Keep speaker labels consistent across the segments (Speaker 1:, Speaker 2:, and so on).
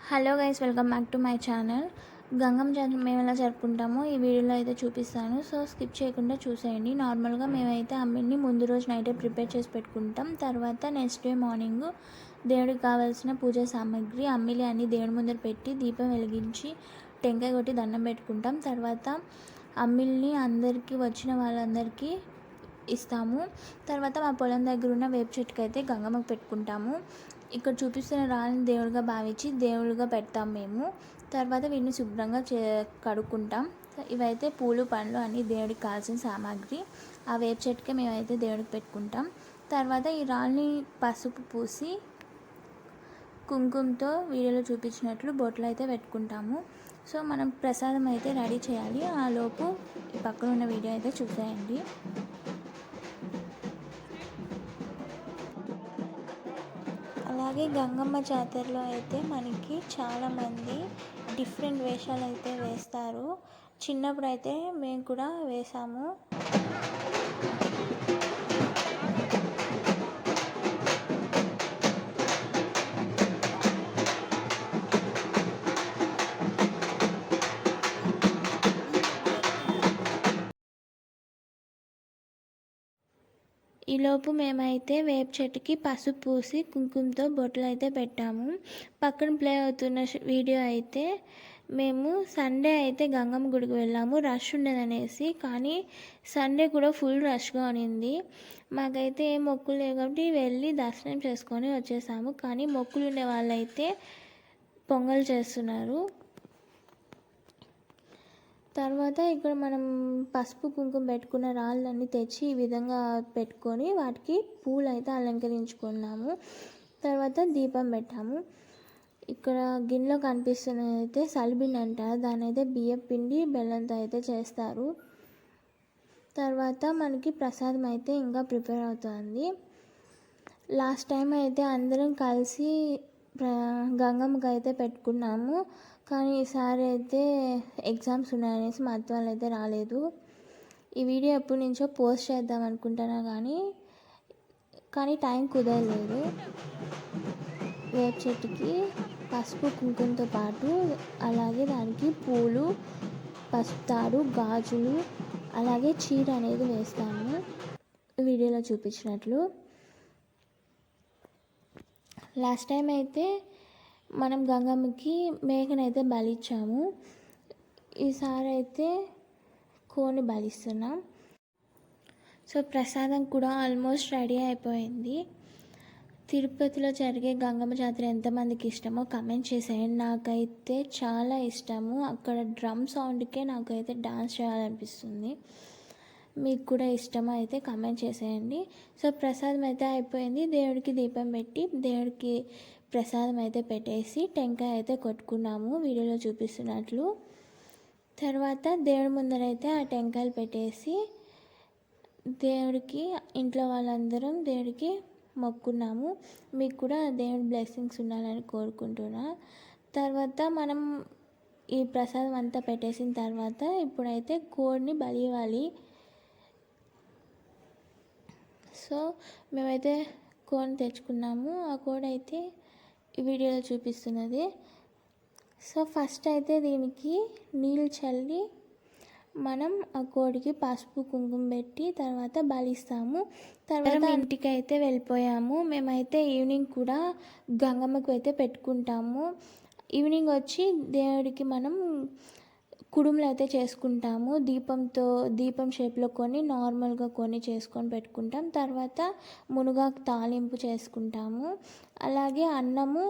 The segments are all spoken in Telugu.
Speaker 1: Hello guys, welcome back to my channel. Gangamma జాతర మేము ఎలా జరుపుకుంటామో ఈ వీడియోలో అయితే చూపిస్తాను. సో స్కిప్ చేయకుండా చూసేయండి. నార్మల్గా మేమైతే అమ్మిని ముందు రోజు నైటే ప్రిపేర్ చేసి పెట్టుకుంటాం. తర్వాత నెక్స్ట్ డే మార్నింగ్ దేవుడికి కావాల్సిన పూజా సామాగ్రి అమ్మిలి అన్ని దేవుడి ముందర పెట్టి దీపం వెలిగించి టెంకాయ కొట్టి దండం పెట్టుకుంటాం. తర్వాత అమ్మిల్ని అందరికీ వచ్చిన వాళ్ళందరికీ ఇస్తాము. తర్వాత మా పొలం దగ్గర ఉన్న వేప చెట్టుకు అయితే గంగమ్మకు పెట్టుకుంటాము. ఇక్కడ చూపిస్తున్న రాళ్ళని దేవుడిగా భావించి దేవుడిగా పెడతాం మేము. తర్వాత వీటిని శుభ్రంగా కడుక్కుంటాం. ఇవైతే పూలు పండ్లు అన్నీ దేవుడికి కావాల్సిన సామాగ్రి. ఆ వేప చెట్టుకే మేమైతే దేవుడికి పెట్టుకుంటాం. తర్వాత ఈ రాళ్ళని పసుపు పూసి కుంకుమతో వీడియోలో చూపించినట్లు బొట్లు అయితే పెట్టుకుంటాము. సో మనం ప్రసాదం అయితే రెడీ చేయాలి. ఆ లోపు పక్కన ఉన్న వీడియో అయితే చూసేయండి. అలాగే గంగమ్మ జాతరలో అయితే మనకి చాలామంది డిఫరెంట్ వేషాలు అయితే వేస్తారు. చిన్నప్పుడు అయితే మేము కూడా వేసాము. ఈలోపు మేమైతే వేప చెట్టుకి పసుపు పూసి కుంకుమతో బొట్లు అయితే పెట్టాము. పక్కన ప్లే అవుతున్న వీడియో అయితే మేము సండే అయితే గంగమ్మ గుడికి వెళ్ళాము. రష్ ఉండదనేసి, కానీ సండే కూడా ఫుల్ రష్గా ఉన్నింది. మాకైతే ఏ మొక్కులు లేవు కాబట్టి వెళ్ళి దర్శనం చేసుకొని వచ్చేసాము. కానీ మొక్కులు ఉండే వాళ్ళైతే పొంగల్ చేస్తున్నారు. తర్వాత ఇక్కడ మనం పసుపు కుంకుమ పెట్టుకున్న రాళ్ళన్నీ తెచ్చి ఈ విధంగా పెట్టుకొని వాటికి పూలు అయితే అలంకరించుకున్నాము. తర్వాత దీపం పెట్టాము. ఇక్కడ గిన్నెలో కనిపిస్తున్నది అయితే సలిబిండి అంటారు. దాని అయితే బియ్యం పిండి బెల్లంతో అయితే చేస్తారు. తర్వాత మనకి ప్రసాదం అయితే ఇంకా ప్రిపేర్ అవుతుంది. లాస్ట్ టైం అయితే అందరం కలిసి గంగమ్మకి అయితే పెట్టుకున్నాము. కానీ ఈసారి అయితే ఎగ్జామ్స్ ఉన్నాయనేసి మా అత్త వాళ్ళు అయితే రాలేదు. ఈ వీడియో ఎప్పటి నుంచో పోస్ట్ చేద్దాం అనుకుంటున్నా కానీ టైం కుదరలేదు. వేప చెట్టుకి పసుపు కుంకుమతో పాటు అలాగే దానికి పూలు, పసుపు తాడు, గాజులు, అలాగే చీర అనేది వేస్తాము వీడియోలో చూపించినట్లు. లాస్ట్ టైం అయితే మనం గంగమ్మకి మేకనైతే బలిచ్చాము. ఈసారి అయితే కోని బలిస్తున్నాం. సో ప్రసాదం కూడా ఆల్మోస్ట్ రెడీ అయిపోయింది. తిరుపతిలో జరిగే గంగమ్మ జాతర ఎంతమందికి ఇష్టమో కమెంట్ చేసేయండి. నాకైతే చాలా ఇష్టము. అక్కడ డ్రమ్ సౌండ్కే నాకైతే డాన్స్ చేయాలనిపిస్తుంది. మీకు కూడా ఇష్టమో అయితే కమెంట్ చేసేయండి. సో ప్రసాదం అయితే అయిపోయింది. దేవుడికి దీపం పెట్టి దేవుడికి ప్రసాదం అయితే పెట్టేసి టెంకాయ అయితే కొట్టుకున్నాము వీడియోలో చూపిస్తున్నట్లు. తర్వాత దేవుడి ముందరైతే ఆ టెంకాయలు పెట్టేసి దేవుడికి ఇంట్లో వాళ్ళందరం దేవుడికి మొక్కున్నాము. మీకు కూడా దేవుడి బ్లెస్సింగ్స్ ఉండాలని కోరుకుంటున్నా. తర్వాత మనం ఈ ప్రసాదం అంతా పెట్టేసిన తర్వాత ఇప్పుడైతే కోడిని బలి ఇవ్వాలి. సో మేమైతే కోడిని తెచ్చుకున్నాము. ఆ కోడి అయితే ఈ వీడియోలో చూపిస్తున్నది. సో ఫస్ట్ అయితే దీనికి నీళ్ళు చల్లి మనం ఆ కోడికి పసుపు కుంకుమ పెట్టి తర్వాత బలిస్తాము. తర్వాత ఇంటికి అయితే వెళ్ళిపోయాము. మేమైతే ఈవినింగ్ కూడా గంగమ్మకు అయితే పెట్టుకుంటాము. ఈవినింగ్ వచ్చి దేవుడికి మనం కుడుములు అయితే చేసుకుంటాము. దీపం షేప్లో నార్మల్గా చేసుకొని పెట్టుకుంటాం. తర్వాత మునగాకు తాలింపు చేసుకుంటాము. అలాగే అన్నము,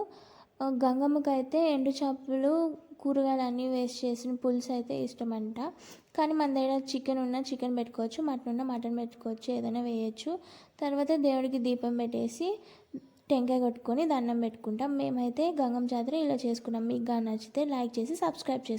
Speaker 1: గంగమ్మకి అయితే ఎండు చేపలు కూరగాయలు అన్నీ వేస్ట్ చేసిన పులుసు అయితే ఇష్టమంట. కానీ మన దగ్గర చికెన్ ఉన్న చికెన్ పెట్టుకోవచ్చు, మటన్ ఉన్న మటన్ పెట్టుకోవచ్చు, ఏదైనా వేయచ్చు. తర్వాత దేవుడికి దీపం పెట్టేసి టెంకాయ కొట్టుకొని దండం పెట్టుకుంటాం. మేమైతే గంగమ్మ జాతర ఇలా చేసుకున్నాం. మీకు నచ్చితే లైక్ చేసి సబ్స్క్రైబ్ చేసుకోండి.